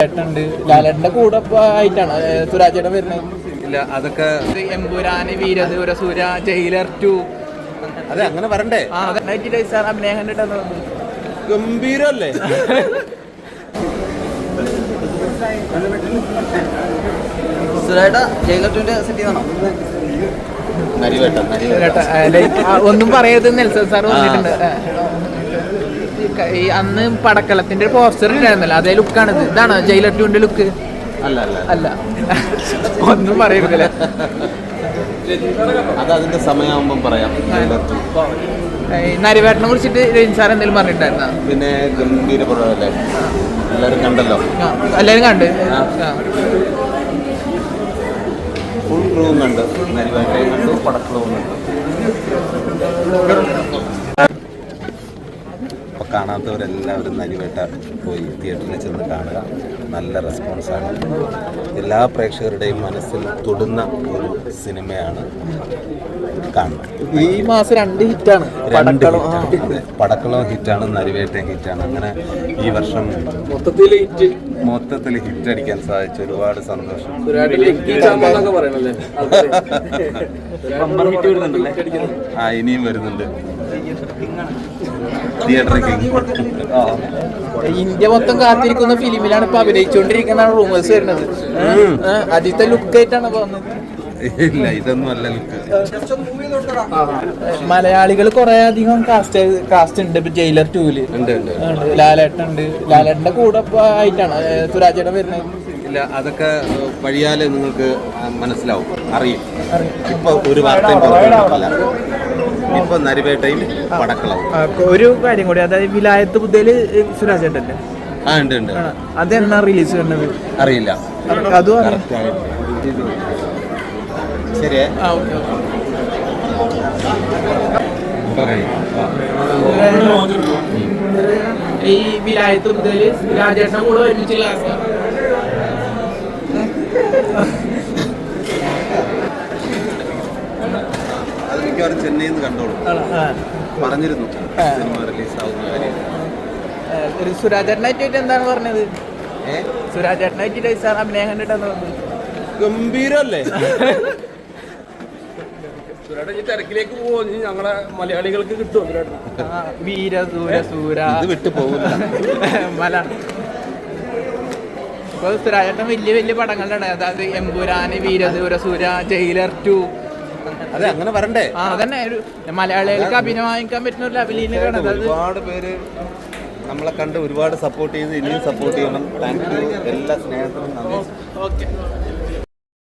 ണ്ട് ലാലേട്ടന്റെ കൂടെ ആയിട്ടാണ് സുരാജേട്ടൻ വരുന്നത്. ഇല്ല, അതൊക്കെ എമ്പുരാന്, വീരദൂര സൂര, ജയിലർ 2. അതെ, അങ്ങനെ വരണ്ടേ? സാർ അഭിനയം കണ്ടിട്ടാണ് ഗംഭീരല്ലേ? ഒന്നും പറയരുത് നെൽസൺ സാർ പറഞ്ഞിട്ടുണ്ട്. ഈ അന്ന് പടക്കളത്തിന്റെ ഒരു പോസ്റ്റർ ഉണ്ടായിരുന്നല്ലോ, അതേ ലുക്കാണിത്. ഇതാണ് ജയിലർ 2ന്റെ ലുക്ക്? അല്ല ഒന്നും പറയരുതല്ലേ. അത് അതിന്റെ സമയമാകുമ്പം പറയാം. നരിവേട്ടനെ കുറിച്ചിട്ട് രഞ്ജിൻ സാർ എന്തെങ്കിലും പറഞ്ഞിട്ടുണ്ടായിരുന്ന? പിന്നെ ഗംഭീര പടമല്ലേ, എല്ലാവരും കണ്ടല്ലോ? എല്ലാവരും കണ്ട്, ഫുൾ ക്രൂവും കണ്ട്, നരിവേട്ടയും കണ്ടു, പടക്കളവും കണ്ടു. അപ്പോൾ കാണാത്തവരെല്ലാവരും നരിവേട്ട പോയി തിയേറ്ററിൽ ചെന്ന് കാണുക. നല്ല റെസ്പോൺസാണ്. എല്ലാ പ്രേക്ഷകരുടെയും മനസ്സിൽ തൊടുന്ന ഒരു സിനിമയാണ് കാണുന്നത്. ഈ മാസം 2 ഹിറ്റാണ്. പടക്കളവും ഹിറ്റാണ്, നരിവേട്ടയും ഹിറ്റാണ്. അങ്ങനെ ഈ വർഷം മൊത്തത്തിൽ ഹിറ്റ് അടിക്കാൻ സാധിച്ച ഒരുപാട് സന്തോഷം. ഇനിയും വരുന്നുണ്ട്. ഇന്ത്യ മൊത്തം കാത്തിരിക്കുന്ന ഫിലിമിലാണ് ഇപ്പൊ അഭിനയിച്ചുകൊണ്ടിരിക്കുന്ന റൂമേഴ്സ് വരുന്നത്. ആദ്യത്തെ ലുക്ക് ആയിട്ടാണ് പോകുന്നത്. ഇല്ല, ഇതൊന്നും അല്ല ലുക്ക്. മലയാളികൾ കുറെ അധികം കാസ്റ്റ് ഉണ്ട്. ഇപ്പൊ ജയിലർ 2-ല് ലാലേട്ടൻ ഉണ്ട്. ലാലേട്ടന്റെ കൂടെ ആയിട്ടാണ് സുരാജേട്ടൻ വരുന്നത്. ഇല്ല, അതൊക്കെ വഴിയാലെ നിങ്ങൾക്ക് മനസ്സിലാവും, അറിയും. ഇപ്പൊ ഒരു വാർത്തയും പുറത്തുവിട്ടിട്ടില്ല. ഇപ്പൊ നരിവേട്ടയും പടക്കളവും. ഒരു കാര്യം കൂടി, അതായത് വിലായത്ത് ബുദ്ധയില് സുരാജേട്ടന്റെ ഉണ്ട്. അതെന്നാ റിലീസ് വരുന്നത് അറിയില്ല. അതും ശരിയാ. ഈ വിലായത്ത് ബുദ്ധയില് രാജേട്ടന്റെ കൂടെ ഒരുമിച്ച് ക്ലാസ് അത് മിക്കവാറും ചെന്നൈയിൽ നിന്ന് കണ്ടോളൂ. പറഞ്ഞിരുന്നു സിനിമ റിലീസാവുന്ന കാര്യം. സുരാജേട്ടനായിട്ട് എന്താണ് പറഞ്ഞത്? സുരാജേട്ടനായിട്ട് സാർ അഭിനയം കണ്ടിട്ടാണ് പറഞ്ഞത്. ഗംഭീരല്ലേ? തിരക്കിലേക്ക് പോകും, ഞങ്ങളെ മലയാളികൾക്ക് കിട്ടും. വീരദൂര സൂര വിട്ടു പോകില്ല. ഇപ്പൊ സുരാജേട്ടൻ വലിയ പടങ്ങളുടെ, അതായത് എമ്പുരാന്, വീരദൂര സൂര, ജയിലർ 2. അതെ, അങ്ങനെ വരണ്ടേ? അതന്നെ ഒരു മലയാളികൾക്ക് അഭിനയിക്കാൻ പറ്റുന്ന ഒരു ലെവലിലാണ്. ഒരുപാട് പേര് നമ്മളെ കണ്ട് ഒരുപാട് സപ്പോർട്ട് ചെയ്ത് ഇനിയും സപ്പോർട്ട് ചെയ്യണം. Thank you. എല്ലാ സ്നേഹത്തിനും നന്ദി. ഓക്കെ.